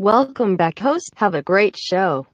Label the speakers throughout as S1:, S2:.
S1: Welcome back, host. Have a great show.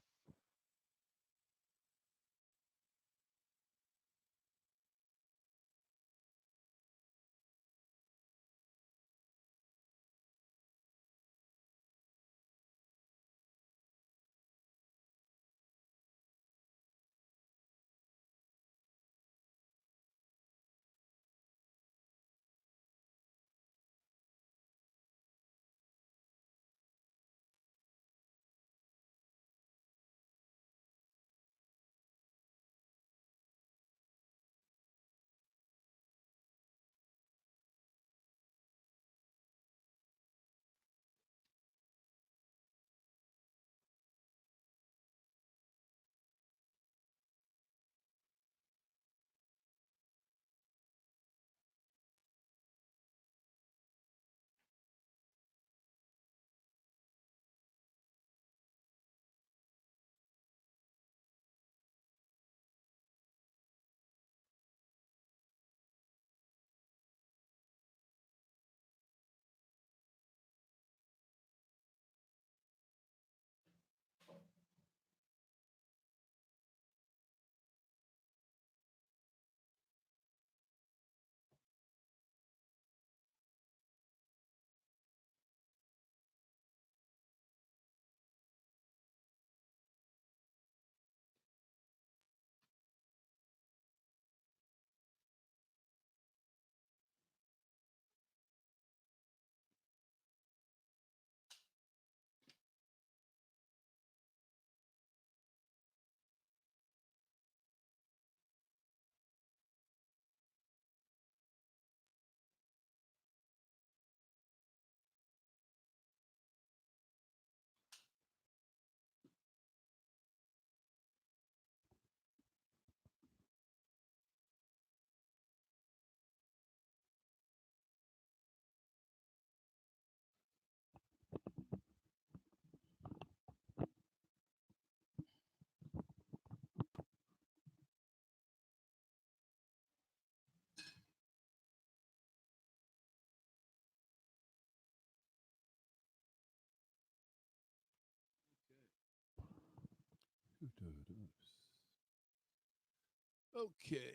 S2: Okay.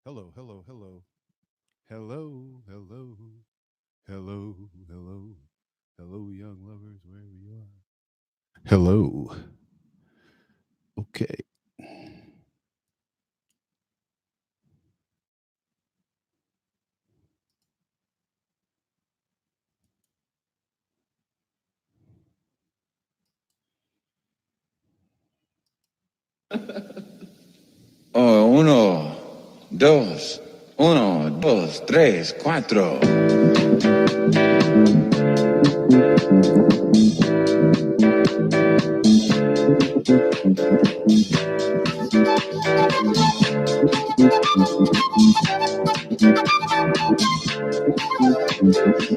S2: Hello, hello, hello. Hello, hello. Hello, hello. Hello, young lovers, wherever you are. Hello. Okay.
S3: Oh, uno, dos, uno, dos, tres, cuatro.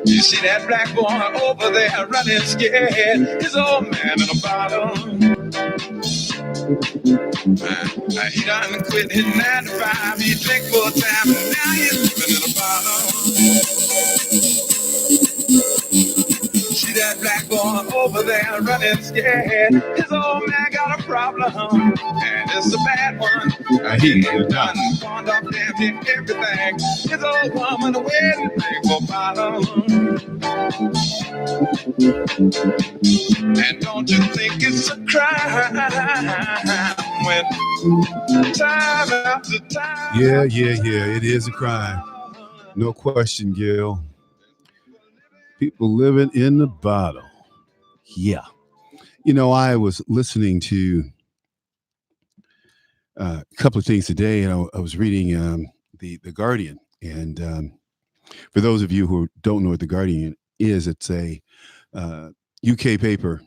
S3: You see that black boy over there running scared? His old man in a bottle. He done quit his 9 to 5. He drink full time, and now he's living in a bottle. See that black boy over there running scared? His old man got a problem, and it's a bad one. He done pawned off damn near everything. His old woman waiting for a bottle. And don't you think it's a crime when time after time?
S2: Yeah. It is a crime. No question, Gil. People living in the bottle. Yeah. I was listening to a couple of things today, and I was reading the Guardian. And for those of you who don't know what the Guardian is, it's a UK paper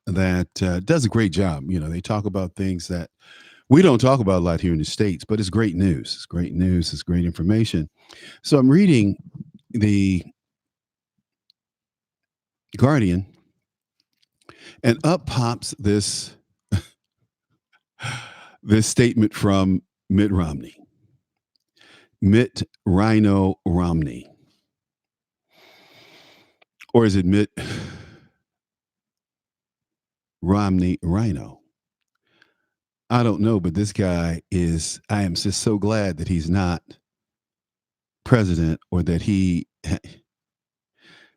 S2: that does a great job. They talk about things that we don't talk about a lot here in the States, but it's great news. It's great news. It's great information. So I'm reading the Guardian, and up pops this This statement from Mitt Romney. Mitt Rhino Romney. Or is it Mitt Romney Rhino? I don't know, but this guy is, I am just so glad that he's not president or that he,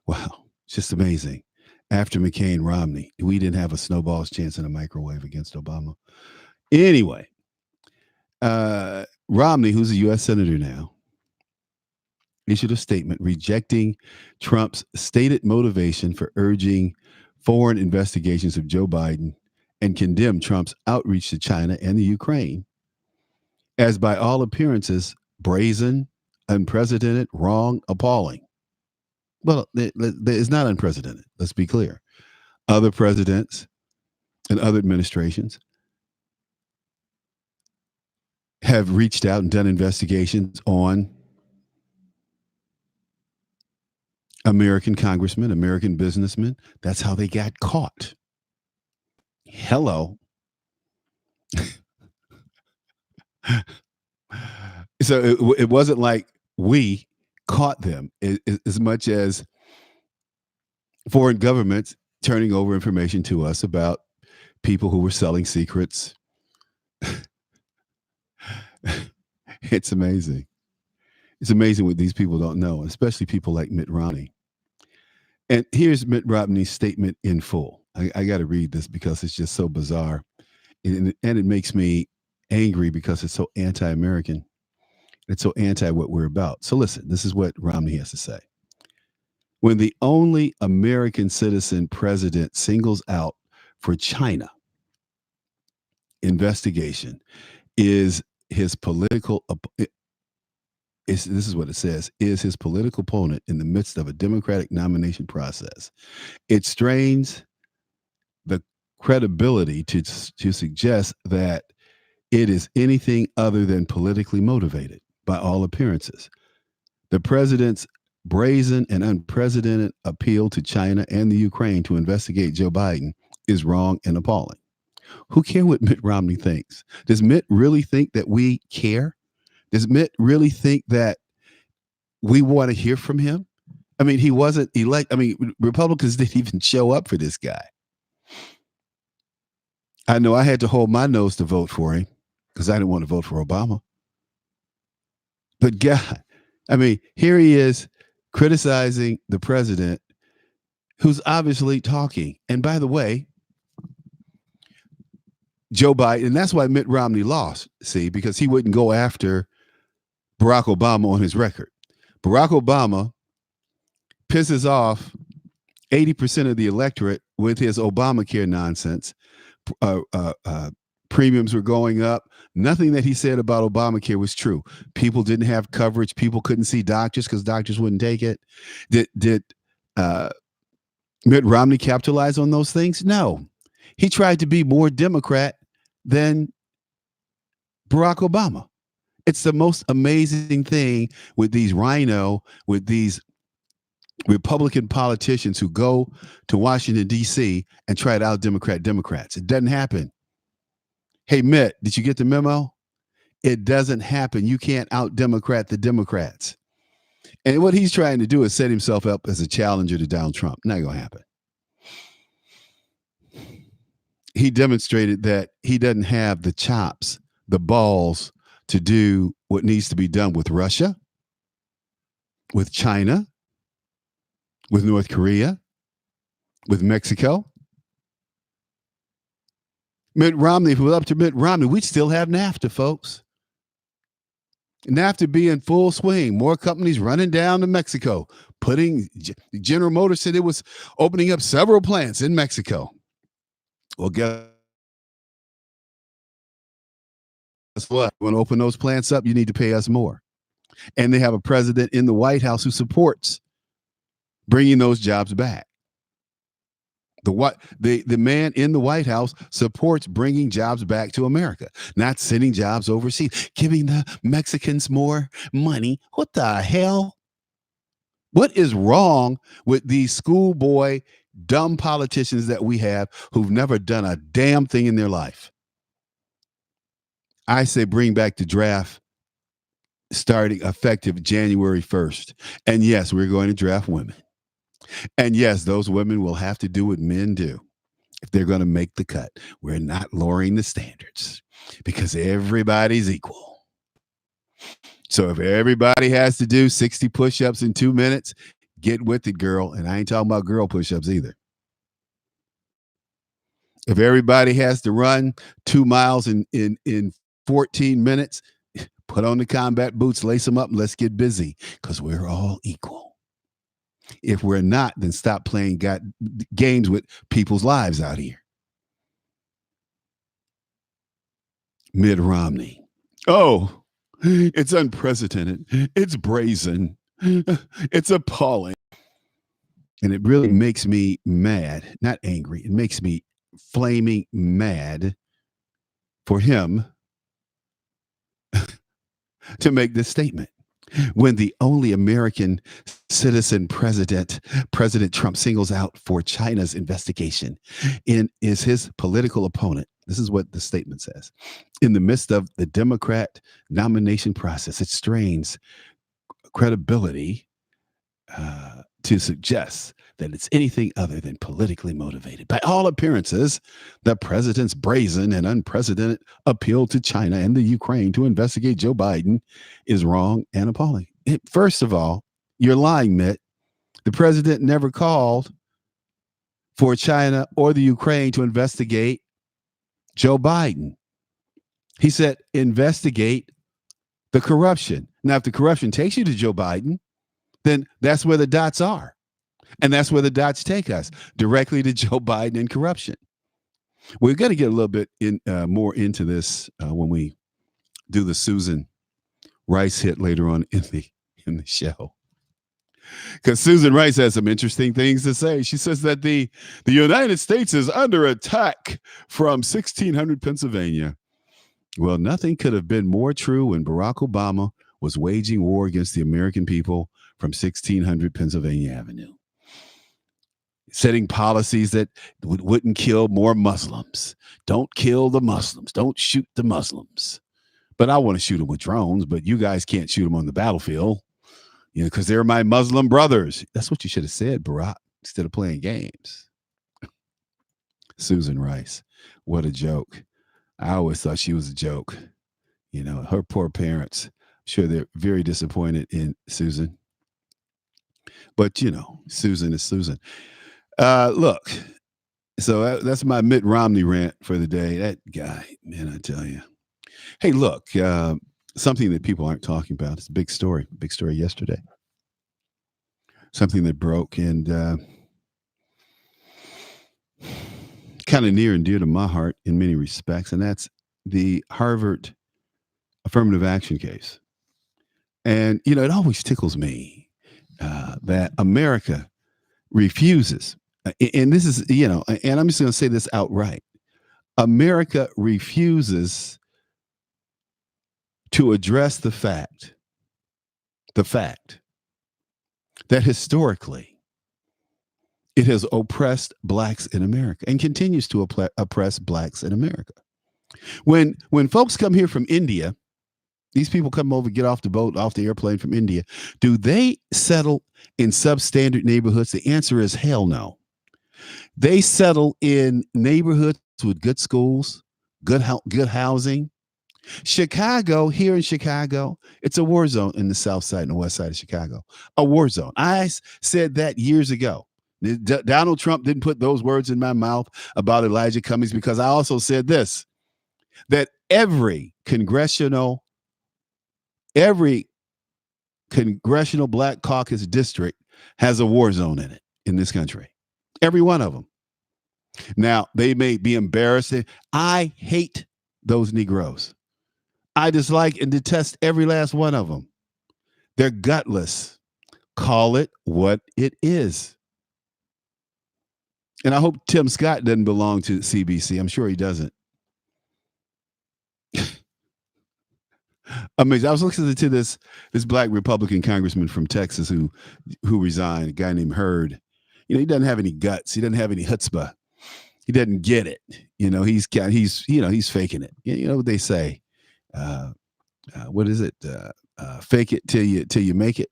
S2: wow, it's just amazing. After McCain Romney, we didn't have a snowball's chance in a microwave against Obama. Anyway, Romney, who's a U.S. Senator now, issued a statement rejecting Trump's stated motivation for urging foreign investigations of Joe Biden and condemned Trump's outreach to China and the Ukraine as, by all appearances, brazen, unprecedented, wrong, appalling. Well, it's not unprecedented. Let's be clear. Other presidents and other administrations have reached out and done investigations on American congressmen, American businessmen. That's how they got caught. Hello. So it wasn't like we caught them as much as foreign governments turning over information to us about people who were selling secrets. It's amazing. It's amazing what these people don't know, especially people like Mitt Romney. And here's Mitt Romney's statement in full. I got to read this because it's just so bizarre. And it makes me angry because it's so anti-American. It's so anti what we're about. So listen, this is what Romney has to say. When the only American citizen president singles out for China investigation is his political, this is what it says, is his political opponent in the midst of a Democratic nomination process. It strains the credibility to suggest that it is anything other than politically motivated by all appearances. The president's brazen and unprecedented appeal to China and the Ukraine to investigate Joe Biden is wrong and appalling. Who cares what Mitt Romney thinks? Does Mitt really think that we care? Does Mitt really think that we want to hear from him? I mean, he wasn't elected. I mean, Republicans didn't even show up for this guy. I know I had to hold my nose to vote for him because I didn't want to vote for Obama. But God, I mean, here he is criticizing the president who's obviously talking. And by the way, Joe Biden, and that's why Mitt Romney lost, see, because he wouldn't go after Barack Obama on his record. Barack Obama pisses off 80% of the electorate with his Obamacare nonsense. Premiums were going up. Nothing that he said about Obamacare was true. People didn't have coverage. People couldn't see doctors because doctors wouldn't take it. Did Mitt Romney capitalize on those things? No. He tried to be more Democrat than Barack Obama. It's the most amazing thing with these with these Republican politicians who go to Washington, D.C. and try to out-Democrat Democrats. It doesn't happen. Hey, Mitt, did you get the memo? It doesn't happen. You can't out-Democrat the Democrats. And what he's trying to do is set himself up as a challenger to Donald Trump. Not going to happen. He demonstrated that he doesn't have the chops, the balls to do what needs to be done with Russia, with China, with North Korea, with Mexico. Mitt Romney, if it was up to Mitt Romney, we'd still have NAFTA, folks. NAFTA be in full swing. More companies running down to Mexico. General Motors said it was opening up several plants in Mexico. Well, guess what? You want to open those plants up, you need to pay us more. And they have a president in the White House who supports bringing those jobs back. The man in the White House supports bringing jobs back to America, not sending jobs overseas, giving the Mexicans more money. What the hell? What is wrong with these schoolboy, dumb politicians that we have who've never done a damn thing in their life? I say bring back the draft starting effective January 1st. And yes, we're going to draft women. And yes, those women will have to do what men do if they're going to make the cut. We're not lowering the standards because everybody's equal. So if everybody has to do 60 push-ups in 2 minutes, get with it, girl. And I ain't talking about girl push-ups either. If everybody has to run 2 miles in 14 minutes, put on the combat boots, lace them up, and let's get busy because we're all equal. If we're not, then stop playing games with people's lives out here. Mitt Romney. Oh, it's unprecedented. It's brazen. It's appalling. And it really makes me mad, not angry. It makes me flaming mad for him to make this statement when the only American citizen President Trump singles out for China's investigation is his political opponent. This is what the statement says. In the midst of the Democrat nomination process, it strains credibility to suggest that it's anything other than politically motivated. By all appearances, the president's brazen and unprecedented appeal to China and the Ukraine to investigate Joe Biden is wrong and appalling. First of all, you're lying, Mitt. The president never called for China or the Ukraine to investigate Joe Biden. He said, investigate the corruption. Now, if the corruption takes you to Joe Biden, then that's where the dots are. And that's where the dots take us, directly to Joe Biden and corruption. We're going to get a little bit more into this when we do the Susan Rice hit later on in the show. Because Susan Rice has some interesting things to say. She says that the United States is under attack from 1600 Pennsylvania. Well, nothing could have been more true when Barack Obama was waging war against the American people from 1600 Pennsylvania Avenue, setting policies that wouldn't kill more Muslims. Don't kill the Muslims. Don't shoot the Muslims. But I want to shoot them with drones, but you guys can't shoot them on the battlefield, because they're my Muslim brothers. That's what you should have said, Barack, instead of playing games. Susan Rice, what a joke. I always thought she was a joke. Her poor parents, I'm sure they're very disappointed in Susan. But, Susan is Susan. Look, so that's my Mitt Romney rant for the day. That guy, man, I tell you. Hey, look, something that people aren't talking about. It's a big story yesterday. Something that broke and kind of near and dear to my heart in many respects, and that's the Harvard affirmative action case. And, it always tickles me that America refuses, and this is, and I'm just going to say this outright. America refuses to address the fact that historically it has oppressed blacks in America and continues to oppress blacks in America. When folks come here from India, these people come over, get off the boat, off the airplane from India. Do they settle in substandard neighborhoods? The answer is hell no. They settle in neighborhoods with good schools, good housing. Chicago, here in Chicago, it's a war zone in the south side and the west side of Chicago. A war zone. I said that years ago. Donald Trump didn't put those words in my mouth about Elijah Cummings, because I also said this, that every congressional Black Caucus district has a war zone in it in this country. Every one of them. Now, they may be embarrassed. I hate those Negroes. I dislike and detest every last one of them. They're gutless. Call it what it is. And I hope Tim Scott doesn't belong to CBC. I'm sure he doesn't. Amazing. I was listening to this black Republican congressman from Texas who resigned, a guy named Hurd. He doesn't have any guts. He doesn't have any chutzpah. He doesn't get it. He's faking it. You know what they say. uh, what is it? Fake it till you make it.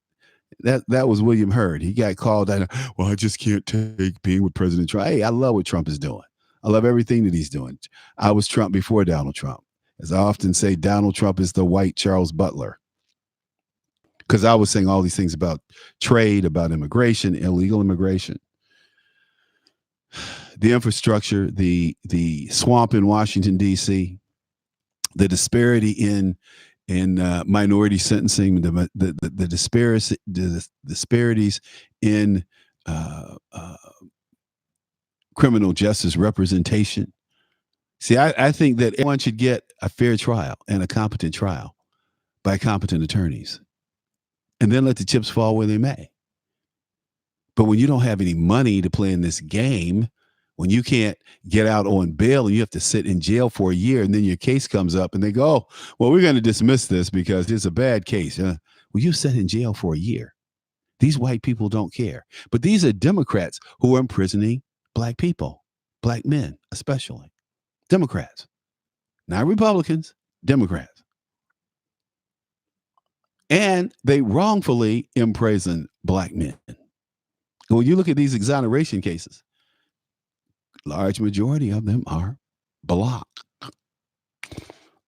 S2: That was William Hurd. He got called out. Well, I just can't take being with President Trump. Hey, I love what Trump is doing. I love everything that he's doing. I was Trump before Donald Trump. As I often say, Donald Trump is the white Charles Butler. Because I was saying all these things about trade, about immigration, illegal immigration, the infrastructure, the swamp in Washington, D.C., the disparity in minority sentencing, the disparities in criminal justice representation. See, I think that everyone should get a fair trial and a competent trial by competent attorneys, and then let the chips fall where they may. But when you don't have any money to play in this game, when you can't get out on bail and you have to sit in jail for a year, and then your case comes up and they go, oh, well, we're going to dismiss this because it's a bad case. Well, you sat in jail for a year. These white people don't care. But these are Democrats who are imprisoning black people, black men especially. Democrats, not Republicans, Democrats. And they wrongfully imprison black men. When you look at these exoneration cases, large majority of them are black.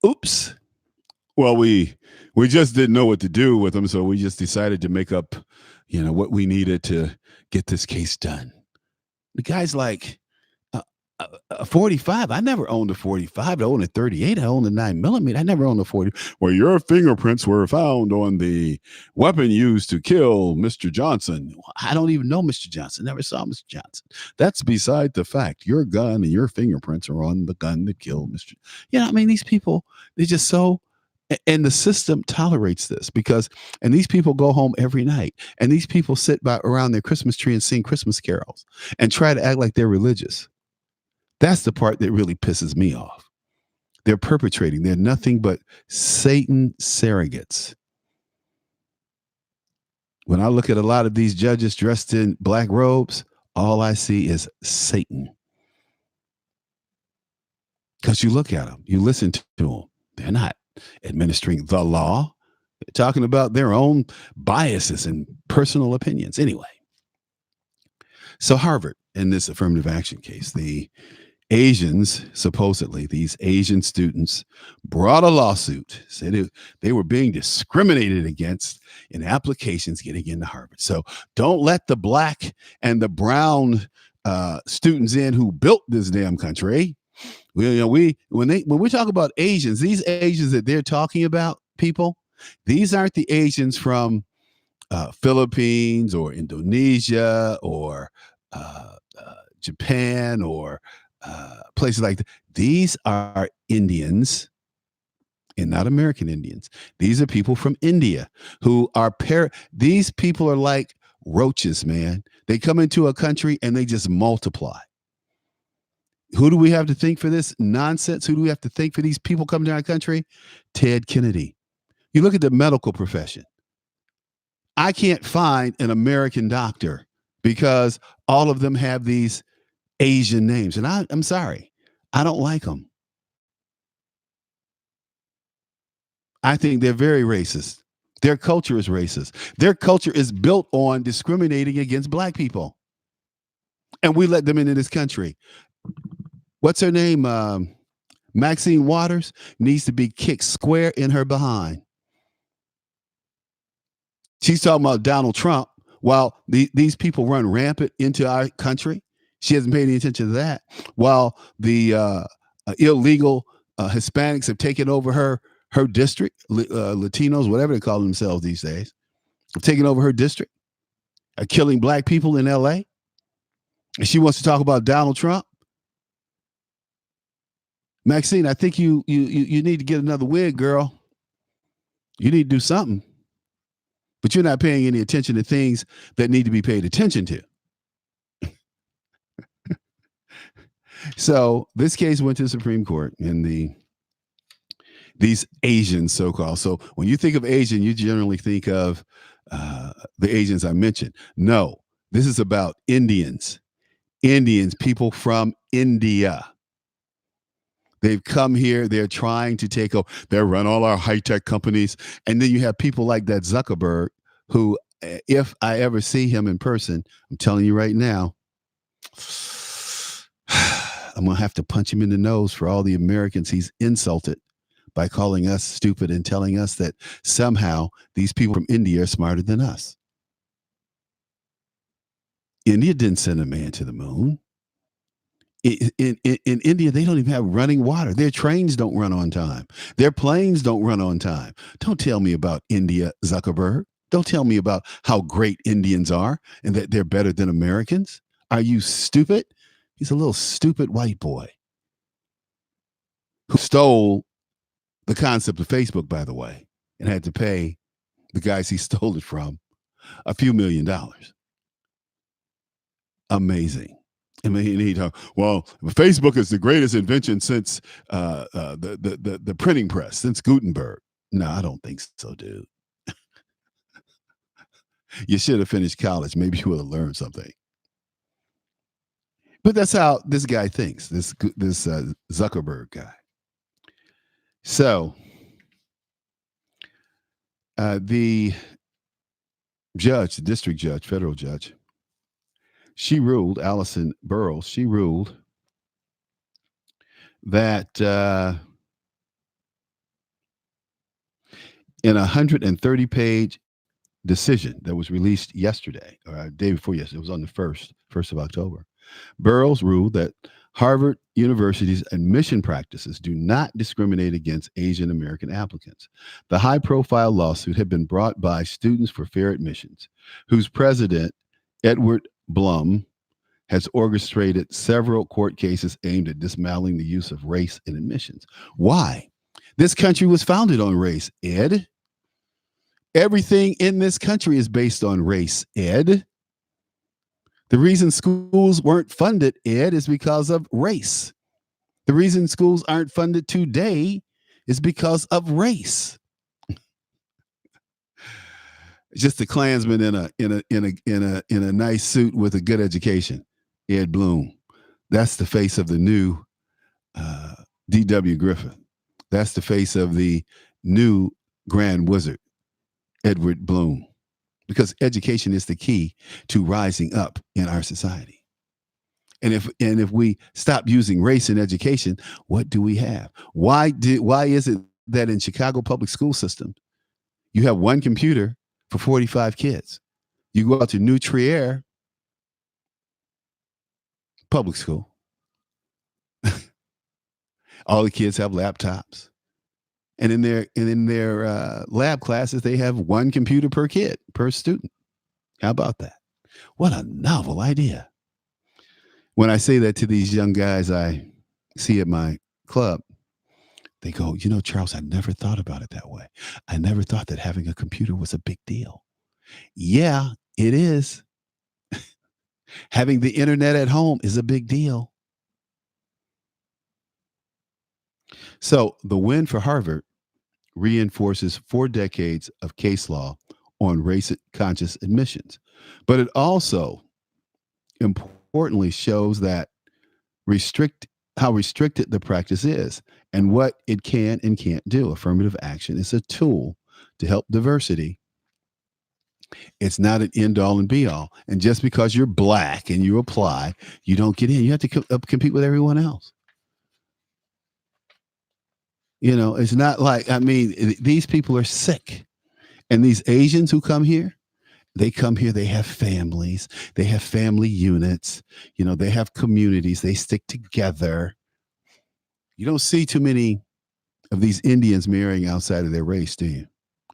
S2: Oops. Well, we just didn't know what to do with them, so we just decided to make up, what we needed to get this case done. The guy's like, a 45. I never owned a 45. I owned a 38. I owned a 9mm. I never owned a 40. Well, your fingerprints were found on the weapon used to kill Mr. Johnson. I don't even know Mr. Johnson. Never saw Mr. Johnson. That's beside the fact. Your gun and your fingerprints are on the gun that killed Mr. These people, they're just so. And the system tolerates this and these people go home every night, and these people sit around their Christmas tree and sing Christmas carols and try to act like they're religious. That's the part that really pisses me off. They're perpetrating. They're nothing but Satan surrogates. When I look at a lot of these judges dressed in black robes, all I see is Satan. Because you look at them, you listen to them. They're not administering the law. They're talking about their own biases and personal opinions. Anyway, so Harvard, in this affirmative action case, the Asians, supposedly, these Asian students brought a lawsuit, said they were being discriminated against in applications getting into Harvard. So don't let the black and the brown students in who built this damn country. When we talk about Asians, these Asians that they're talking about, people, these aren't the Asians from Philippines or Indonesia or Japan or places like that. These are Indians and not American Indians. These are people from India who are these people are like roaches, man. They come into a country and they just multiply. Who do we have to thank for this nonsense? Who do we have to thank for these people coming to our country? Ted Kennedy. You look at the medical profession. I can't find an American doctor because all of them have these Asian names. And I'm sorry, I don't like them. I think they're very racist. Their culture is racist. Their culture is built on discriminating against black people. And we let them into this country. What's her name? Maxine Waters needs to be kicked square in her behind. She's talking about Donald Trump while these people run rampant into our country. She hasn't paid any attention to that. While the illegal Hispanics have taken over her district, Latinos, whatever they call themselves these days, have taken over her district, are killing black people in L.A. And she wants to talk about Donald Trump. Maxine, I think you need to get another wig, girl. You need to do something. But you're not paying any attention to things that need to be paid attention to. So this case went to the Supreme Court in these Asians, so-called. So when you think of Asian, you generally think of the Asians I mentioned. No, this is about Indians, people from India. They've come here. They're trying to take over. They run all our high-tech companies. And then you have people like that Zuckerberg, who, if I ever see him in person, I'm telling you right now, I'm going to have to punch him in the nose for all the Americans he's insulted by calling us stupid and telling us that somehow these people from India are smarter than us. India didn't send a man to the moon. In India, they don't even have running water. Their trains don't run on time. Their planes don't run on time. Don't tell me about India, Zuckerberg. Don't tell me about how great Indians are and that they're better than Americans. Are you stupid? He's a little stupid white boy who stole the concept of Facebook, by the way, and had to pay the guys he stole it from a few $1 million. Amazing. I mean, he talk, well, Facebook is the greatest invention since the printing press, since Gutenberg. No, I don't think so, dude. You should have finished college. Maybe you would have learned something. But that's how this guy thinks, this Zuckerberg guy. So the judge, the district judge, federal judge, she ruled, Allison Burroughs, she ruled that in a 130-page decision that was released yesterday, or day before yesterday, it was on the 1st of October, Burroughs ruled that Harvard University's admission practices do not discriminate against Asian American applicants. The high-profile lawsuit had been brought by Students for Fair Admissions, whose president, Edward Blum, has orchestrated several court cases aimed at dismantling the use of race in admissions. Why? This country was founded on race, Ed. Everything in this country is based on race, Ed. The reason schools weren't funded, Ed, is because of race. The reason schools aren't funded today is because of race. Just a Klansman in a nice suit with a good education, Ed Bloom. That's the face of the new D.W. Griffith. That's the face of the new Grand Wizard, Edward Bloom. Because education is the key to rising up in our society. And if we stop using race in education, what do we have? Why is it that in Chicago public school system, you have one computer for 45 kids? You go out to New Trier public school. All the kids have laptops. And in their lab classes, they have one computer per kid, per student. How about that? What a novel idea. When I say that to these young guys I see at my club, they go, Charles, I never thought about it that way. I never thought that having a computer was a big deal. Yeah, it is. Having the internet at home is a big deal. So the win for Harvard reinforces 4 decades of case law on race-conscious admissions. But it also importantly shows that how restricted the practice is and what it can and can't do. Affirmative action is a tool to help diversity. It's not an end-all and be-all. And just because you're black and you apply, you don't get in. You have to compete with everyone else. It's not like, these people are sick. And these Asians who come here, they have families, they have family units, they have communities, they stick together. You don't see too many of these Indians marrying outside of their race, do you?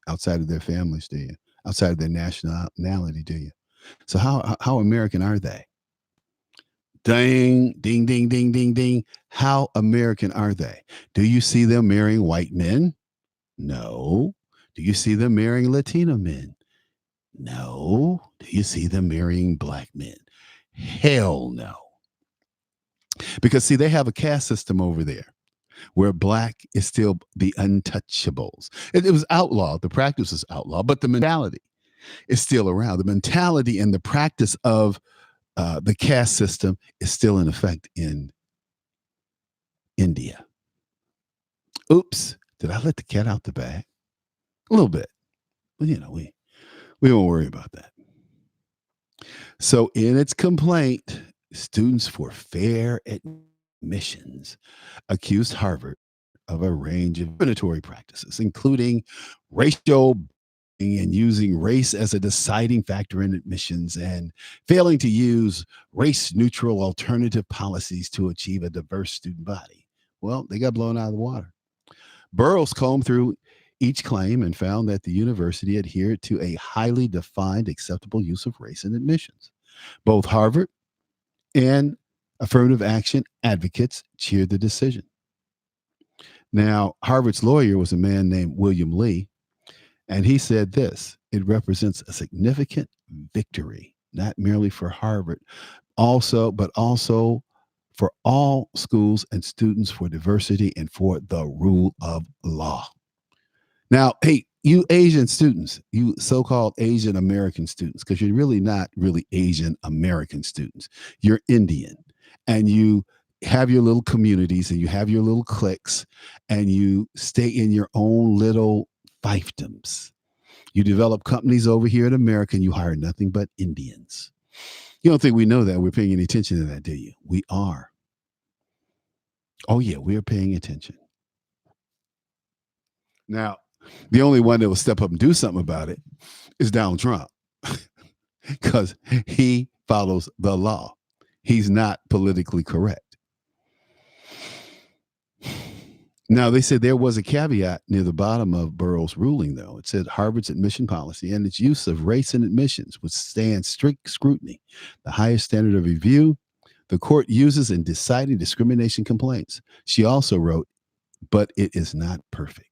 S2: Outside of their families, do you? Outside of their nationality, do you? So how American are they? Ding, ding, ding, ding, ding, ding. How American are they? Do you see them marrying white men? No. Do you see them marrying Latino men? No. Do you see them marrying black men? Hell no. Because, see, they have a caste system over there where black is still the untouchables. It was outlawed. The practice is outlawed, but the mentality is still around. The mentality and the practice of the caste system is still in effect in India. Oops, did I let the cat out the bag? A little bit. But we won't worry about that. So in its complaint, Students for Fair Admissions accused Harvard of a range of discriminatory practices, including racial and using race as a deciding factor in admissions and failing to use race neutral alternative policies to achieve a diverse student body. Well, they got blown out of the water. Burroughs combed through each claim and found that the university adhered to a highly defined, acceptable use of race in admissions. Both Harvard and affirmative action advocates cheered the decision. Now, Harvard's lawyer was a man named William Lee, and he said this: it represents a significant victory, not merely for Harvard, but also for all schools and students, for diversity and for the rule of law. Now, hey, you Asian students, you so-called Asian American students, because you're really not really Asian American students. You're Indian, and you have your little communities and you have your little cliques, and you stay in your own little fiefdoms. You develop companies over here in America and you hire nothing but Indians. You don't think we know that? We're paying any attention to that, do you? We are. Oh, yeah, we're paying attention. Now, the only one that will step up and do something about it is Donald Trump, because he follows the law. He's not politically correct. Now, they said there was a caveat near the bottom of Burroughs' ruling, though. It said Harvard's admission policy and its use of race in admissions would stand strict scrutiny, the highest standard of review the court uses in deciding discrimination complaints. She also wrote, but it is not perfect.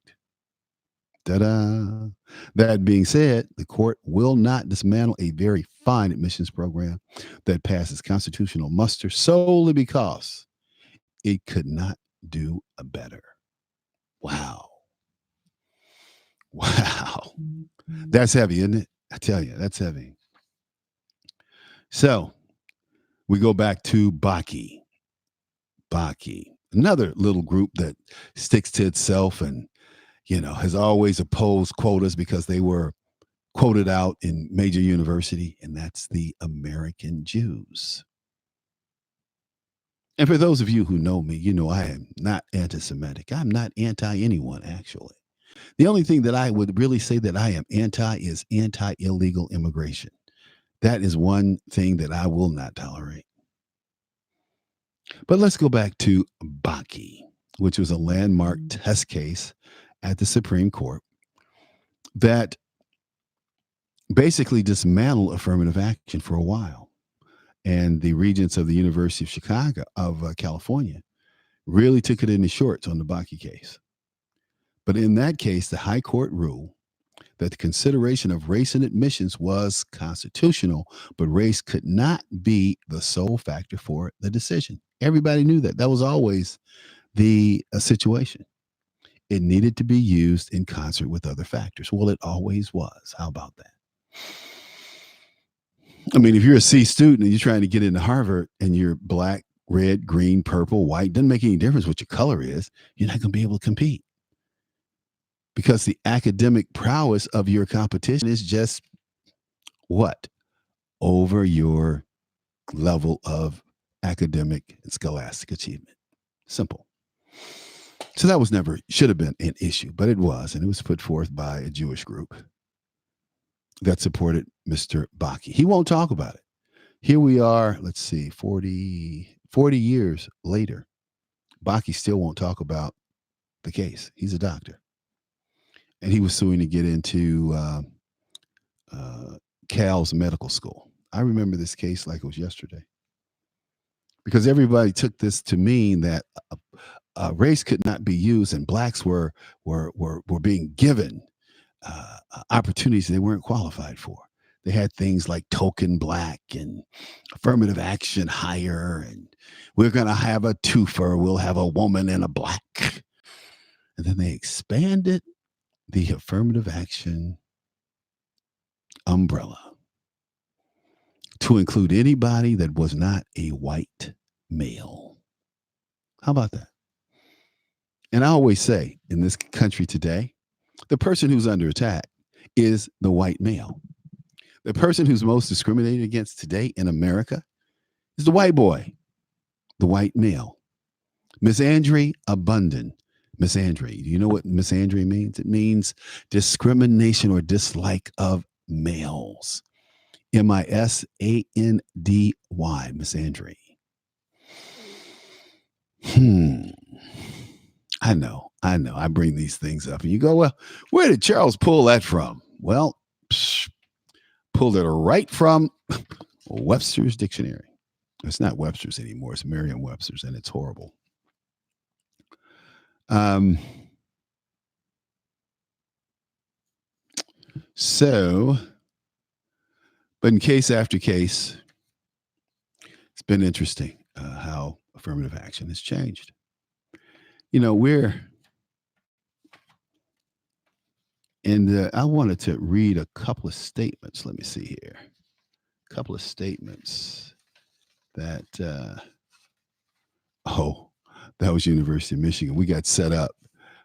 S2: Ta-da. That being said, the court will not dismantle a very fine admissions program that passes constitutional muster solely because it could not do a better. Wow. Wow. That's heavy, isn't it? I tell you, that's heavy. So we go back to Baki. Another little group that sticks to itself and, has always opposed quotas because they were quoted out in major university, and that's the American Jews. And for those of you who know me, you know I am not anti-Semitic. I'm not anti anyone, actually. The only thing that I would really say that I am anti is anti-illegal immigration. That is one thing that I will not tolerate. But let's go back to Baki, which was a landmark test case at the Supreme Court that basically dismantled affirmative action for a while. And the regents of the University of Chicago, of California, really took it in the shorts on the Baki case. But in that case, the High Court ruled that the consideration of race in admissions was constitutional, but race could not be the sole factor for the decision. Everybody knew that. That was always the situation. It needed to be used in concert with other factors. Well, it always was. How about that? I mean, if you're a C student and you're trying to get into Harvard and you're black, red, green, purple, white, doesn't make any difference what your color is, you're not going to be able to compete. Because the academic prowess of your competition is just what? Over your level of academic and scholastic achievement. Simple. So that should have been an issue, but it was, and it was put forth by a Jewish group that supported Mr. Baki. He won't talk about it. Here we are, let's see, 40 years later. Baki still won't talk about the case. He's a doctor. And he was suing to get into Cal's medical school. I remember this case like it was yesterday. Because everybody took this to mean that race could not be used, and blacks were being given opportunities they weren't qualified for. They had things like token black and affirmative action hire, and we're going to have a twofer. We'll have a woman and a black. And then they expanded the affirmative action umbrella to include anybody that was not a white male. How about that? And I always say in this country today, the person who's under attack is the white male. The person who's most discriminated against today in America is the white boy, the white male. Misandry Abundant. Misandry. Do you know what misandry means? It means discrimination or dislike of males. Misandy. Misandry. Hmm. I know. I bring these things up, and you go, well, where did Charles pull that from? Well, pulled it right from Webster's dictionary. It's not Webster's anymore. It's Merriam-Webster's, and it's horrible. Um, so, but in case after case, it's been interesting how affirmative action has changed. You know, and I wanted to read a couple of statements. Let me see here. A couple of statements that, oh, that was University of Michigan. We got set up.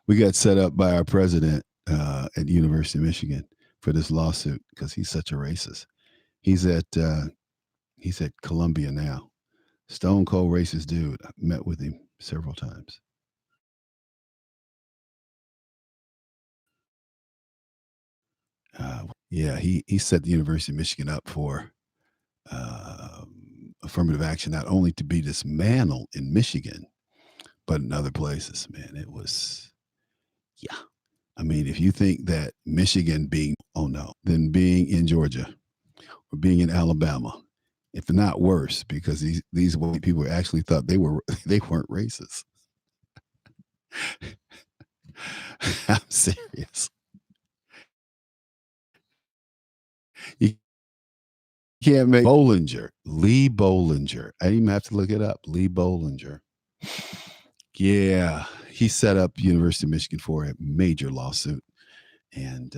S2: We got set up by our president at University of Michigan for this lawsuit because he's such a racist. He's at Columbia now. Stone cold racist dude. I met with him several times. Yeah, he set the University of Michigan up for affirmative action, not only to be dismantled in Michigan, but in other places. Man, it was, yeah. I mean, if you think that Michigan being, oh no, then being in Georgia or being in Alabama, if not worse, because these white people actually thought they weren't racist. I'm serious. You can't make Bollinger, Lee Bollinger. I didn't even have to look it up. Lee Bollinger. Yeah, he set up University of Michigan for a major lawsuit, and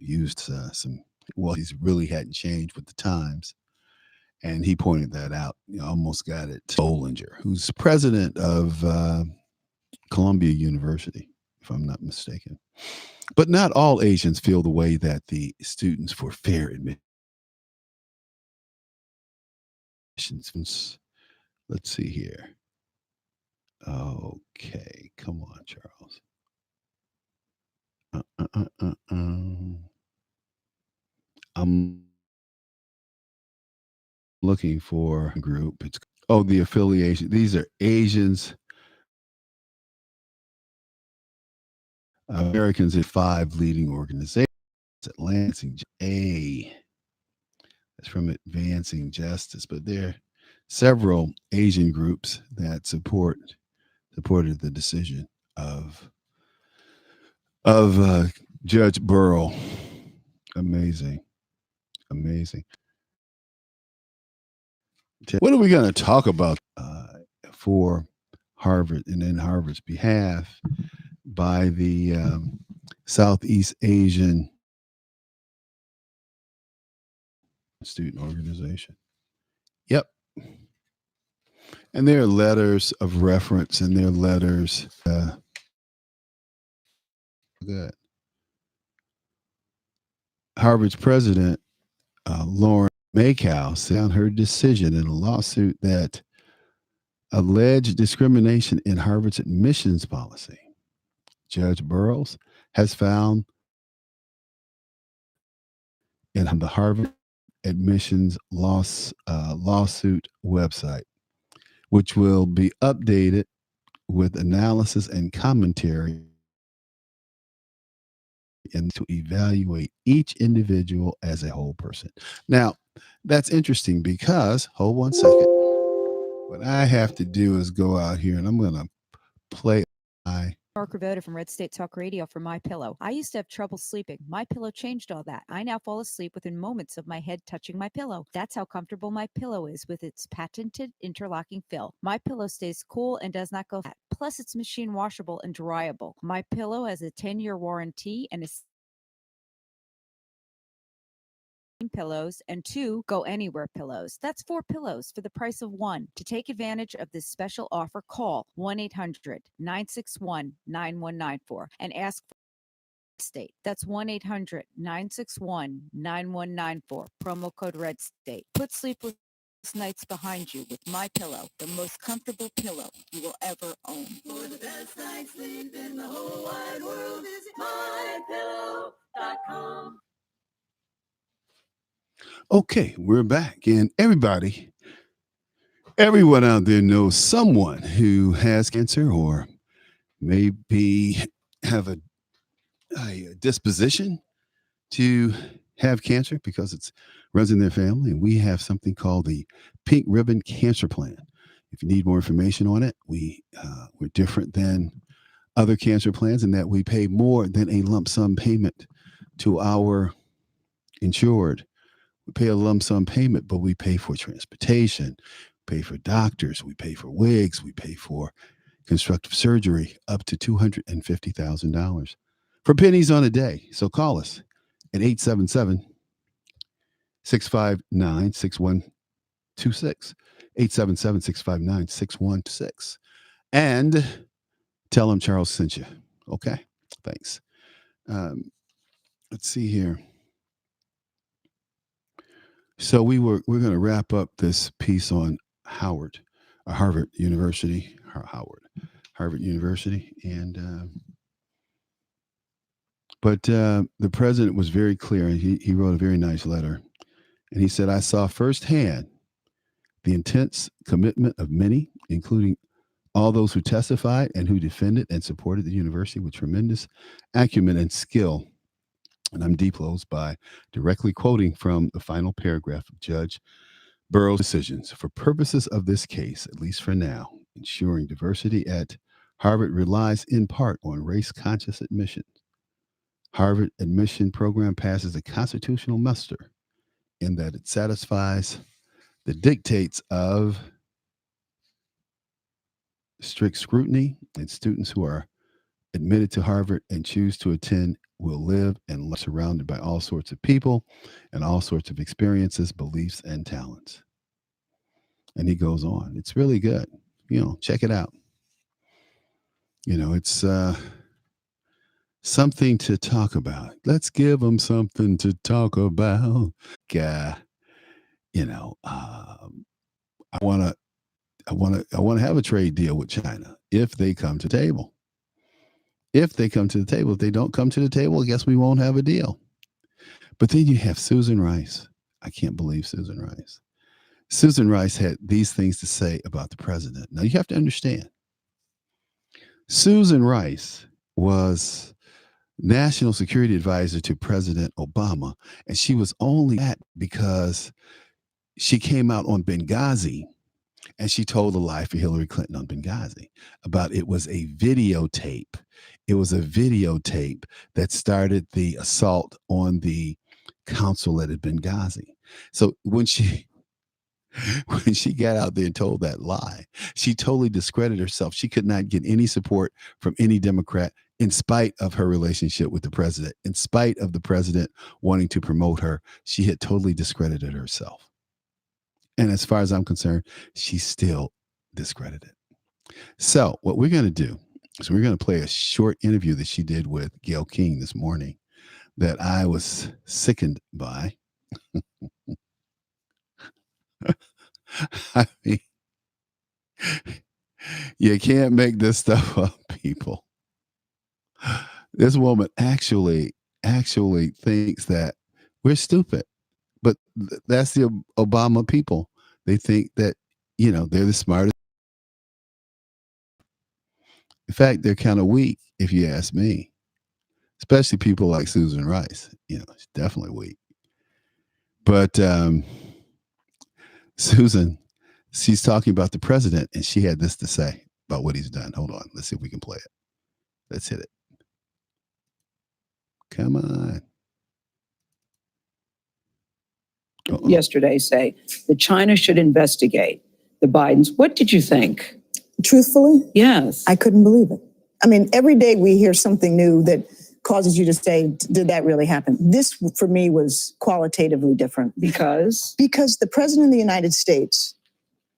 S2: used some. Well, he's really hadn't changed with the times, and he pointed that out. Almost got it. Bollinger, who's president of Columbia University, if I'm not mistaken. But not all Asians feel the way that the Students for Fair Admissions. Let's see here. Okay, come on, Charles. I'm looking for a group. The affiliation. These are Asians, Americans at 5 leading organizations. Advancing A. That's from Advancing Justice, but there are several Asian groups that supported the decision of Judge Burrow. Amazing. What are we going to talk about for Harvard and in Harvard's behalf by the Southeast Asian Student Organization? Yep. And there are letters of reference and there are letters. Good. Harvard's president, Lauren Makow, said on her decision in a lawsuit that alleged discrimination in Harvard's admissions policy. Judge Burroughs has found in the Harvard admissions lawsuit website, which will be updated with analysis and commentary and to evaluate each individual as a whole person. Now, that's interesting because, hold one second. What I have to do is go out here and I'm going to play
S4: Parker voted from Red State Talk Radio for My Pillow. I used to have trouble sleeping. My Pillow changed all that. I now fall asleep within moments of my head touching my pillow. That's how comfortable My Pillow is with its patented interlocking fill. My Pillow stays cool and does not go flat. Plus, it's machine washable and dryable. My Pillow has a 10-year warranty and is pillows, and 2 Go Anywhere pillows. That's 4 pillows for the price of 1. To take advantage of this special offer, call 1-800-961-9194 and ask for State. That's 1-800-961-9194. Promo code Red State. Put sleepless nights behind you with My Pillow, the most comfortable pillow you will ever own. For the best night's sleep in the whole wide world, visit mypillow.com.
S2: Okay, we're back. And everyone out there knows someone who has cancer or maybe have a disposition to have cancer because it runs in their family. And we have something called the Pink Ribbon Cancer Plan. If you need more information on it, we're different than other cancer plans in that we pay more than a lump sum payment to our insured. We pay a lump sum payment, but we pay for transportation, pay for doctors, we pay for wigs, we pay for constructive surgery up to $250,000 for pennies on a day. So call us at 877-659-6126, 877-659-6126, and tell them Charles sent you. Okay, thanks. Let's see here. So we're going to wrap up this piece on Harvard University, and but the president was very clear. He wrote a very nice letter, and he said, "I saw firsthand the intense commitment of many, including all those who testified and who defended and supported the university with tremendous acumen and skill." And I'm deeply by directly quoting from the final paragraph of Judge Burroughs' decisions. For purposes of this case, at least for now, ensuring diversity at Harvard relies in part on race-conscious admission. Harvard admission program passes a constitutional muster in that it satisfies the dictates of strict scrutiny, and students who are admitted to Harvard and choose to attend will live and live surrounded by all sorts of people and all sorts of experiences, beliefs, and talents. And he goes on. It's really good. Check it out. It's something to talk about. Let's give them something to talk about. I want to have a trade deal with China if they come to the table. If they come to the table, if they don't come to the table, I guess we won't have a deal. But then you have Susan Rice. I can't believe Susan Rice. Susan Rice had these things to say about the president. Now you have to understand, Susan Rice was national security advisor to President Obama, and she was only that because she came out on Benghazi and she told a lie for Hillary Clinton on Benghazi about it was a videotape. It was a videotape that started the assault on the consulate at Benghazi. So when she got out there and told that lie, she totally discredited herself. She could not get any support from any Democrat in spite of her relationship with the president, in spite of the president wanting to promote her. She had totally discredited herself. And as far as I'm concerned, she's still discredited. So what we're going to do is we're going to play a short interview that she did with Gayle King this morning that I was sickened by. I mean, you can't make this stuff up, people. This woman actually thinks that we're stupid. But that's the Obama people. They think that, they're the smartest. In fact, they're kind of weak, if you ask me. Especially people like Susan Rice. She's definitely weak. But Susan, she's talking about the president, and she had this to say about what he's done. Hold on. Let's see if we can play it. Let's hit it. Come on.
S5: Yesterday say that China should investigate the Bidens. What did you think?
S6: Truthfully?
S5: Yes.
S6: I couldn't believe it. I mean, every day we hear something new that
S5: causes you to say, did that really happen? This, for me, was qualitatively different. Because the president of the United States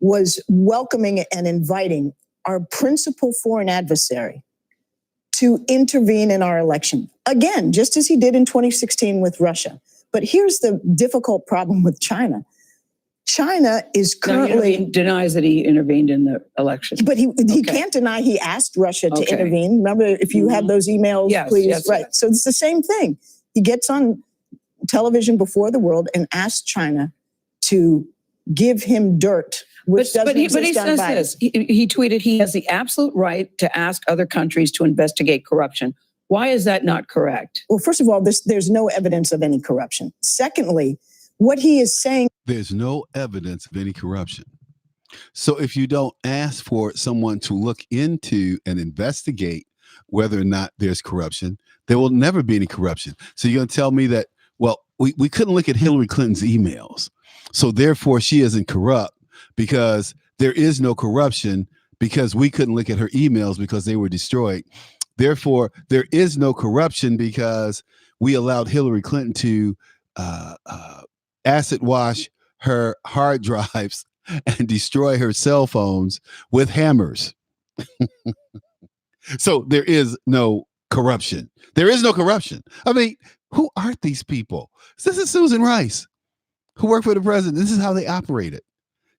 S5: was welcoming and inviting our principal foreign adversary to intervene in our election. Again, just as he did in 2016 with Russia. But here's the difficult problem with China. China is currently...
S6: He denies that he intervened in the election.
S5: But he can't deny he asked Russia to intervene. Remember, if you have those emails, please.
S6: Yes,
S5: right. So it's the same thing. He gets on television before the world and asks China to give him dirt. But he says this.
S6: He tweeted, he has the absolute right to ask other countries to investigate corruption. Why is that not correct?
S5: Well, first of all, there's no evidence of any corruption. Secondly, what he is saying...
S2: There's no evidence of any corruption. So if you don't ask for someone to look into and investigate whether or not there's corruption, there will never be any corruption. So you're going to tell me that, well, we couldn't look at Hillary Clinton's emails, so therefore she isn't corrupt because there is no corruption because we couldn't look at her emails because they were destroyed. Therefore, there is no corruption because we allowed Hillary Clinton to acid wash her hard drives and destroy her cell phones with hammers. So there is no corruption. There is no corruption. I mean, who are these people? This is Susan Rice, who worked for the president. This is how they operated.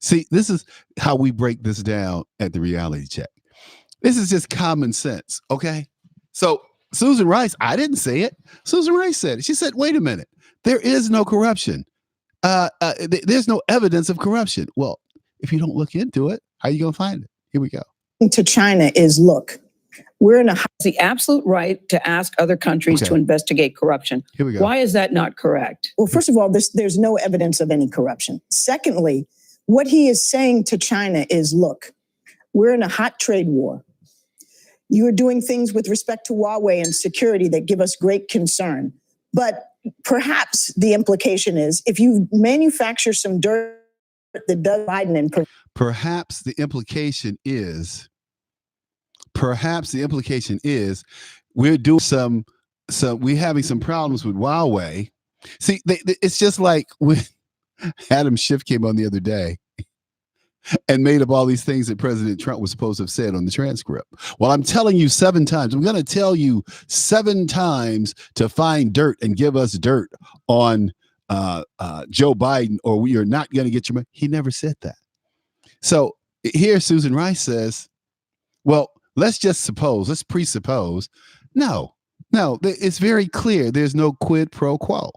S2: See, this is how we break this down at the Reality Check. This is just common sense, okay? So Susan Rice, I didn't say it. Susan Rice said it. She said, wait a minute. There is no corruption. There's no evidence of corruption. Well, if you don't look into it, how are you going to find it? Here we go.
S5: To China is, look, we're in
S6: the absolute right to ask other countries to investigate corruption.
S2: Here we go.
S6: Why is that not correct?
S5: Well, first of all, there's no evidence of any corruption. Secondly, what he is saying to China is, look, we're in a hot trade war. You are doing things with respect to Huawei and security that give us great concern. But perhaps the implication is if you manufacture some dirt that does Biden and
S2: perhaps the implication is we're doing we're having some problems with Huawei. See, it's just like when Adam Schiff came on the other day and made up all these things that President Trump was supposed to have said on the transcript. Well, I'm telling you 7 times. I'm going to tell you 7 times to find dirt and give us dirt on Joe Biden, or we are not going to get your money. He never said that. So here Susan Rice says, well, let's presuppose. No, it's very clear. There's no quid pro quo.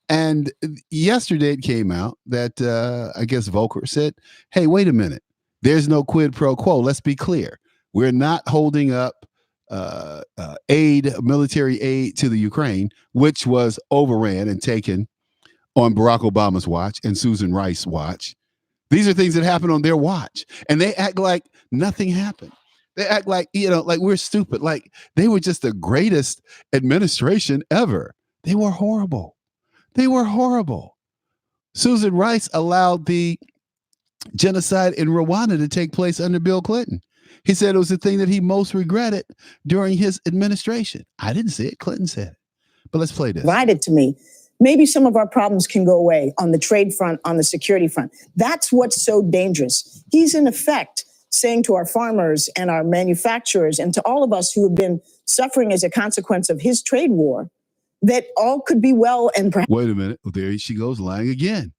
S2: And yesterday it came out that I guess Volcker said, hey, wait a minute. There's no quid pro quo. Let's be clear. We're not holding up military aid to the Ukraine, which was overran and taken on Barack Obama's watch and Susan Rice's watch. These are things that happened on their watch. And they act like nothing happened. They act like, like we're stupid. Like they were just the greatest administration ever. They were horrible. Susan Rice allowed the genocide in Rwanda to take place under Bill Clinton. He said it was the thing that he most regretted during his administration. I didn't say it. Clinton said it. But let's play this.
S5: Provided to me, maybe some of our problems can go away on the trade front, on the security front. That's what's so dangerous. He's in effect saying to our farmers and our manufacturers and to all of us who have been suffering as a consequence of his trade war, that all could be well and perhaps...
S2: Wait a minute. Well, there she goes lying again.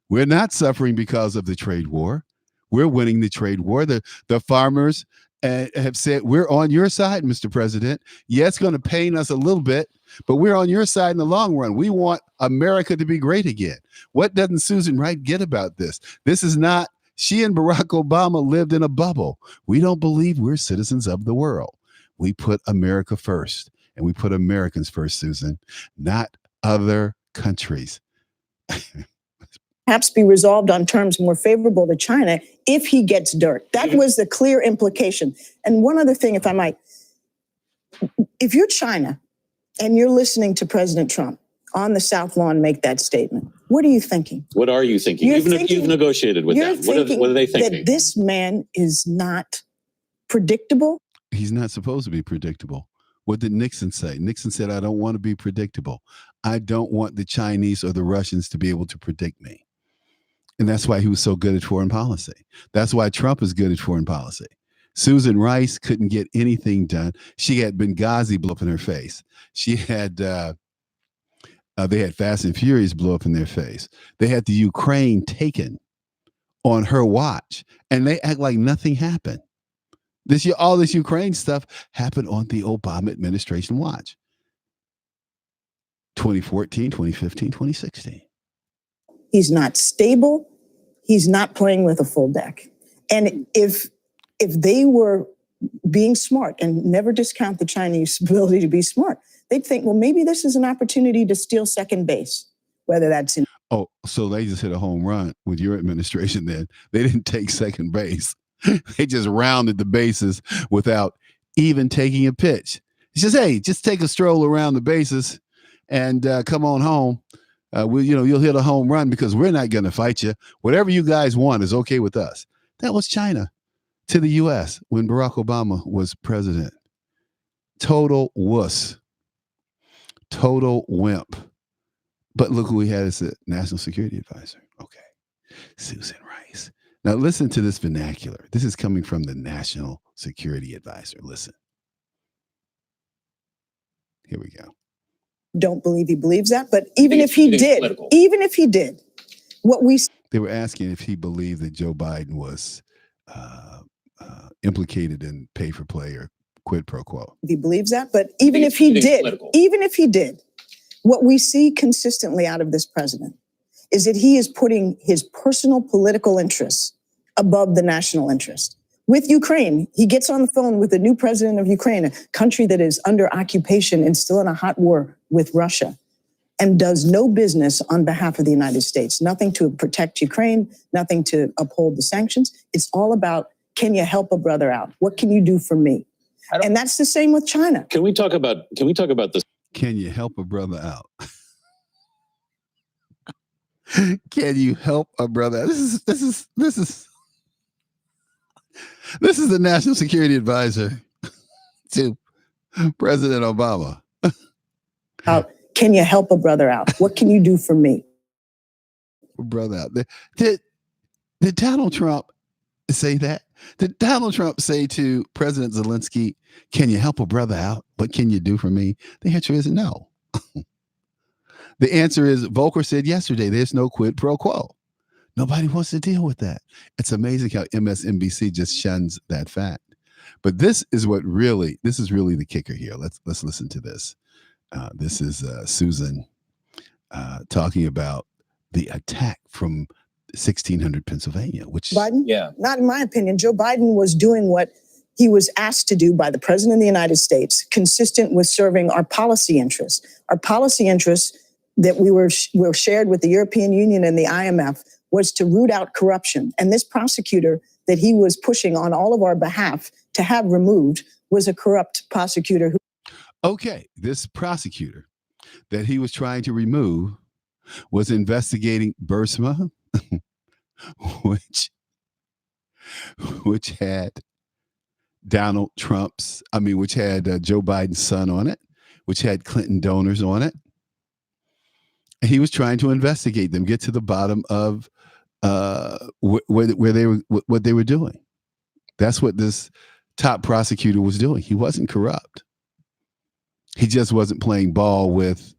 S2: We're not suffering because of the trade war. We're winning the trade war. The farmers have said, we're on your side, Mr. President. Yeah, it's going to pain us a little bit, but we're on your side in the long run. We want America to be great again. What doesn't Susan Wright get about this? This is not... She and Barack Obama lived in a bubble. We don't believe we're citizens of the world. We put America first. And we put Americans first, Susan, not other countries.
S5: Perhaps be resolved on terms more favorable to China if he gets dirt. That was the clear implication. And one other thing, if I might, if you're China and you're listening to President Trump on the South Lawn make that statement, what are you thinking?
S7: What are you thinking? You've negotiated with them. What are they thinking?
S5: That this man is not predictable.
S2: He's not supposed to be predictable. What did Nixon say? Nixon said, I don't want to be predictable. I don't want the Chinese or the Russians to be able to predict me. And that's why he was so good at foreign policy. That's why Trump is good at foreign policy. Susan Rice couldn't get anything done. She had Benghazi blow up in her face. She had, they had Fast and Furious blow up in their face. They had the Ukraine taken on her watch, and they act like nothing happened. All this Ukraine stuff happened on the Obama administration watch. 2014, 2015, 2016.
S5: He's not stable. He's not playing with a full deck. And if they were being smart, and never discount the Chinese ability to be smart, they'd think, well, maybe this is an opportunity to steal second base, whether that's in.
S2: Oh, so they just hit a home run with your administration then. They didn't take second base. They just rounded the bases without even taking a pitch. He says, hey, just take a stroll around the bases and come on home. You'll hit a home run because we're not going to fight you. Whatever you guys want is okay with us. That was China to the U.S. when Barack Obama was president. Total wuss. Total wimp. But look who we had as the national security advisor. Okay. Susan Rice. Now listen to this vernacular. This is coming from the national security advisor. Listen. Here we go.
S5: Don't believe he believes that, but even if he did, what we.
S2: They were asking if he believed that Joe Biden was implicated in pay for play or quid pro quo.
S5: He believes that, but even if he did, what we see consistently out of this president is that he is putting his personal political interests above the national interest. With Ukraine, he gets on the phone with the new president of Ukraine, a country that is under occupation and still in a hot war with Russia, and does no business on behalf of the United States. Nothing to protect Ukraine, nothing to uphold the sanctions. It's all about, can you help a brother out? What can you do for me? And that's the same with China.
S7: Can we talk about this?
S2: Can you help a brother out? Can you help a brother? This is the national security advisor to President Obama.
S5: Can you help a brother out? What can you do for me?
S2: Brother out. Did Donald Trump say that? Did Donald Trump say to President Zelensky, can you help a brother out? What can you do for me? The answer is no. The answer is, Volcker said yesterday, there's no quid pro quo. Nobody wants to deal with that. It's amazing how MSNBC just shuns that fact. But this is really the kicker here. Let's listen to this. This is Susan talking about the attack from 1600 Pennsylvania, which
S5: Biden, not in my opinion. Joe Biden was doing what he was asked to do by the president of the United States, consistent with serving our policy interests. Our policy interests that we were shared with the European Union and the IMF was to root out corruption. And this prosecutor that he was pushing on all of our behalf to have removed was a corrupt prosecutor.
S2: Okay, this prosecutor that he was trying to remove was investigating Burisma, which had which had Joe Biden's son on it, which had Clinton donors on it. And he was trying to investigate them, get to the bottom of what they were doing. That's what this top prosecutor was doing. He wasn't corrupt. He just wasn't playing ball with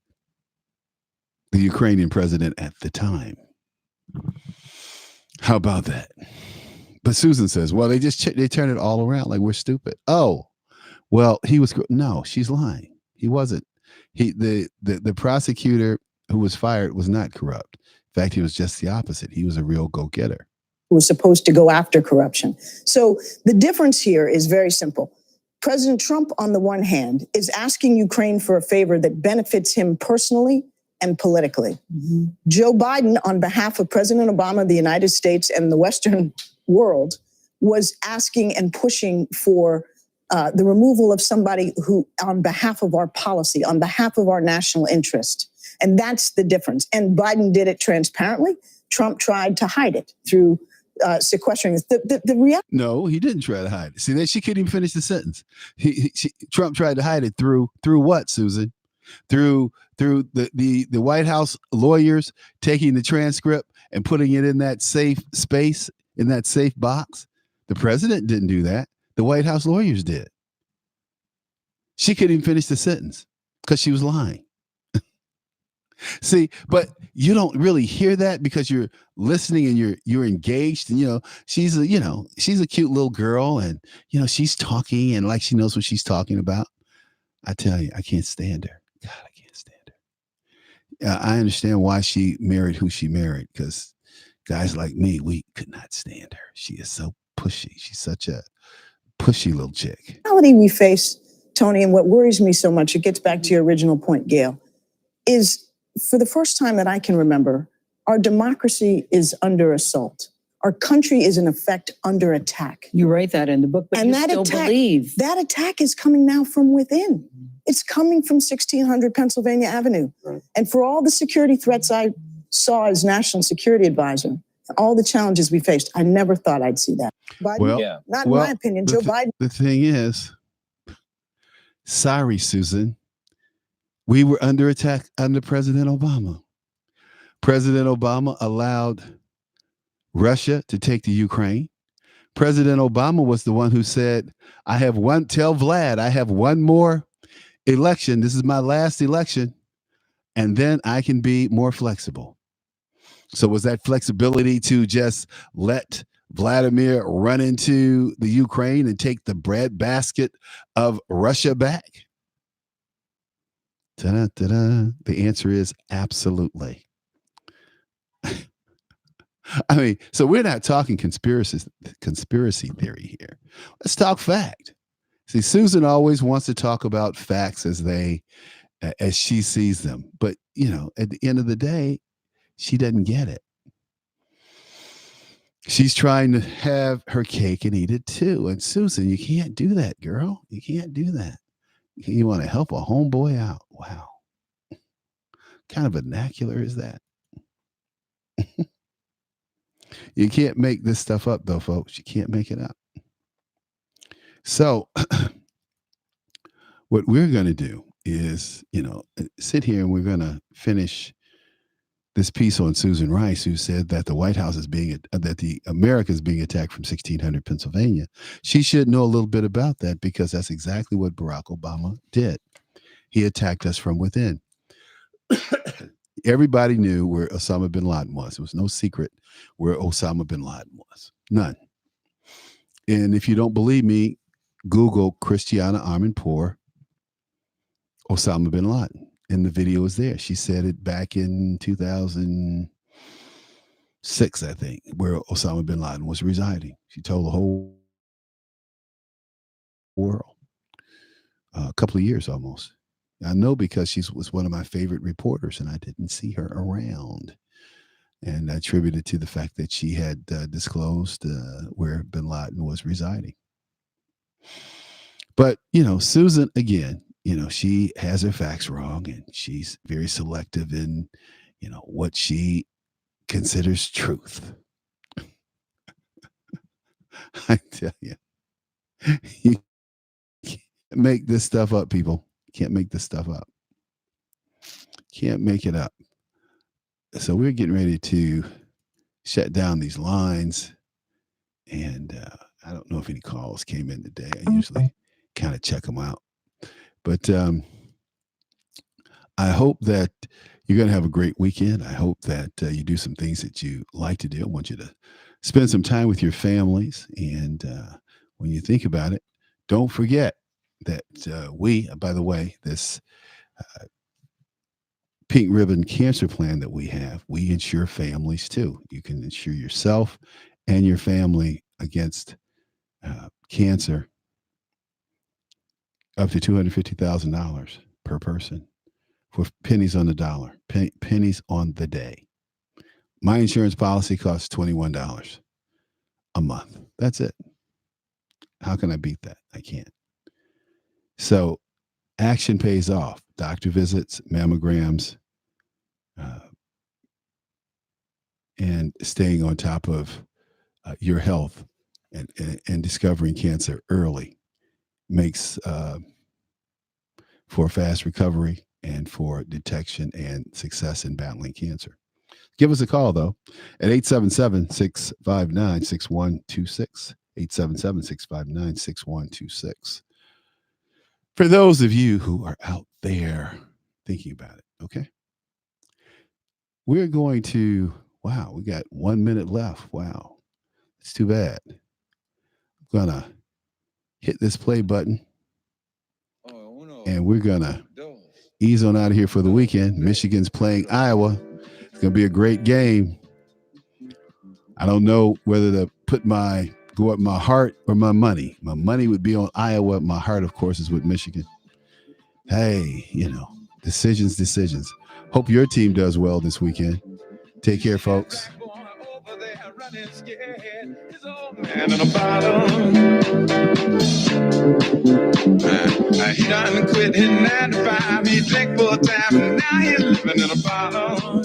S2: the Ukrainian president at the time. How about that? But Susan says, well, they turn it all around like we're stupid. Oh, well, no, she's lying. He wasn't. The prosecutor who was fired was not corrupt. In fact, he was just the opposite. He was a real go-getter.
S5: Who was supposed to go after corruption. So the difference here is very simple. President Trump, on the one hand, is asking Ukraine for a favor that benefits him personally and politically. Mm-hmm. Joe Biden, on behalf of President Obama of the United States and the Western world, was asking and pushing for the removal of somebody who, on behalf of our policy, on behalf of our national interest. And that's the difference. And Biden did it transparently. Trump tried to hide it through sequestering us. The reality.
S2: No, he didn't try to hide it. See, that she couldn't even finish the sentence. Trump tried to hide it through what, Susan? Through the White House lawyers taking the transcript and putting it in that safe space, in that safe box. The president didn't do that. The White House lawyers did. She couldn't even finish the sentence because she was lying. See, but you don't really hear that because you're listening and you're engaged, and she's a cute little girl, and she's talking and like she knows what she's talking about. I tell you, I can't stand her. God, I can't stand her. I understand why she married who she married, because guys like me, we could not stand her. She is so pushy. She's such a pushy little chick.
S5: The reality we face, Tony, and what worries me so much, it gets back to your original point, Gail, is for the first time that I can remember, our democracy is under assault. Our country is, in effect, under attack.
S6: You write that in the book, but
S5: and
S6: you
S5: that
S6: still
S5: attack,
S6: believe.
S5: That attack is coming now from within. It's coming from 1600 Pennsylvania Avenue. Right. And for all the security threats I saw as National Security Advisor, all the challenges we faced, I never thought I'd see that. Biden, not in my opinion, Joe Biden.
S2: The thing is, sorry, Susan, we were under attack under President Obama. President Obama allowed Russia to take the Ukraine. President Obama was the one who said, tell Vlad, I have one more election. This is my last election. And then I can be more flexible. So was that flexibility to just let Vladimir run into the Ukraine and take the breadbasket of Russia back? Ta-da-ta-da. The answer is absolutely. I mean, so we're not talking conspiracy theory here. Let's talk fact. See, Susan always wants to talk about facts as she sees them. But, at the end of the day, she doesn't get it. She's trying to have her cake and eat it too. And Susan, you can't do that, girl. You can't do that. You want to help a homeboy out. Wow. What kind of vernacular is that? You can't make this stuff up, though, folks. You can't make it up. So what we're going to do is, sit here and we're going to finish this piece on Susan Rice, who said that the White House is that the America is being attacked from 1600 Pennsylvania. She should know a little bit about that, because that's exactly what Barack Obama did. He attacked us from within. Everybody knew where Osama bin Laden was. It was no secret where Osama bin Laden was. None. And if you don't believe me, Google Christiana Amanpour, Osama bin Laden. And the video is there. She said it back in 2006, I think, where Osama bin Laden was residing. She told the whole world. A couple of years almost. I know because she was one of my favorite reporters, and I didn't see her around. And I attributed it to the fact that she had disclosed where bin Laden was residing. But, Susan, again, she has her facts wrong, and she's very selective in, what she considers truth. I tell you can't make this stuff up, people. Can't make this stuff up. Can't make it up. So we're getting ready to shut down these lines. And I don't know if any calls came in today. I usually kind of check them out. But I hope that you're going to have a great weekend. I hope that you do some things that you like to do. I want you to spend some time with your families. And when you think about it, don't forget that by the way, this pink ribbon cancer plan that we have, we insure families too. You can insure yourself and your family against cancer up to $250,000 per person for pennies on the dollar, pennies on the day. My insurance policy costs $21 a month. That's it. How can I beat that? I can't. So action pays off. Doctor visits, mammograms, and staying on top of your health and discovering cancer early makes for fast recovery and for detection and success in battling cancer. Give us a call, though, at 877-659-6126, 877-659-6126. For those of you who are out there thinking about it, okay? We're going to, wow, we got 1 minute left. Wow, it's too bad. I'm going to hit this play button, and we're going to ease on out of here for the weekend. Michigan's playing Iowa. It's going to be a great game. I don't know whether to go up my heart or my money. My money would be on Iowa. My heart, of course, is with Michigan. Hey, decisions. Hope your team does well this weekend. Take care, folks.
S3: Man in a bottle. He done quit his 9 to 5. He drink full time, and now he's living in a bottle.